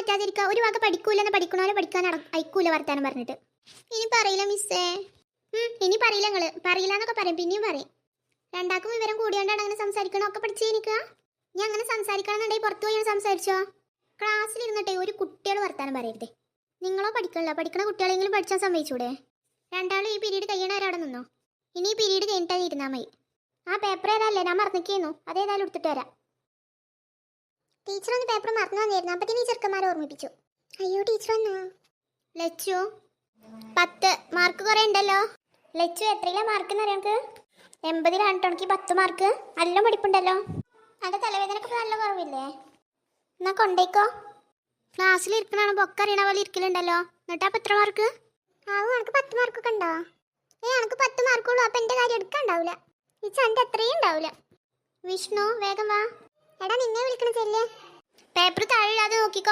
പറ്റാതിരിക്കുക? ഒരു വാക്ക് പഠിക്കൂലെന്ന് പഠിക്കണോലെ പഠിക്കാൻ അയക്കൂല വർത്താനം പറഞ്ഞിട്ട്. ഇനി പറയില്ല മിസ്സേ. ഇനി പറയില്ല നിങ്ങള്. പറയില്ല എന്നൊക്കെ പറയും, പിന്നെയും പറയും. രണ്ടാക്കും വിവരം കൂടിയോണ്ടാണ് അങ്ങനെ സംസാരിക്കണോ? ഒക്കെ പഠിച്ചു എനിക്ക്. ഞാൻ അങ്ങനെ സംസാരിക്കണമെന്നുണ്ടെങ്കിൽ പുറത്തു പോയി സംസാരിച്ചോ? ക്ലാസ്സിലിരുന്നിട്ടേ ഒരു കുട്ടികൾ വർത്താനം പറയരുതേ. നിങ്ങളോ പഠിക്കണില്ല, പഠിക്കണ കുട്ടികളെങ്കിലും പഠിച്ചാൽ സമ്മതിച്ചൂടെ? രണ്ടാളും ഈ പീരീഡ് കഴിയണവരവിടെ നിന്നോ. ഇനി ഈ പീരീഡ് കഴിഞ്ഞിട്ടാണ് ഇരുന്നാൽ മതി. ആ പേപ്പർ ഏതാല്ലേ, ഞാൻ മറന്നിരിക്കുന്നു. അതേതായാലും എടുത്തിട്ട് വരാം. ടീച്ചർ ഒന്ന് പേപ്പർ മറന്നു വന്നിരുന്നു, അപ്പത്തിന് ഈ ചെറുക്കന്മാരെ ഓർമ്മിപ്പിച്ചു. അയ്യോ ടീച്ചർ വന്നോ? ലച്ചു 10 മാർക്ക് കുറെ ഉണ്ടല്ലോ. ലച്ചു എത്രയിലാ മാർക്ക് എന്നറിയാം? 80 ടോണിക്ക് 10 മാർക്ക്. നല്ല പഠിപ്പുണ്ടല്ലോ. അതിന്റെ തലവേദനക്ക് നല്ല കുറവില്ലേ? എന്നാ കൊണ്ടേക്കോ. ക്ലാസ്സിൽ ഇരിക്കണോ ബൊക്കെ അറിയണ പോലെ ഇരിക്കലുണ്ടല്ലോ. എന്നിട്ടാ എത്ര മാർക്ക്? ആവും എനിക്ക് 10 മാർക്കൊക്കെ ഉണ്ടോ? എനിക്ക് 10 മാർക്കുള്ളൂ. അപ്പൊ എന്റെ കാര്യം എടുക്കാണ്ടാവില്ല. ഈ ചണ്ട അത്രയും ഉണ്ടാവില്ല. വിഷ്ണു വേഗം വാ. എടാ നിന്നെ വിളിക്കണ ചെല്ലേ. പേപ്പർ താഴെ നോക്കിക്കോ.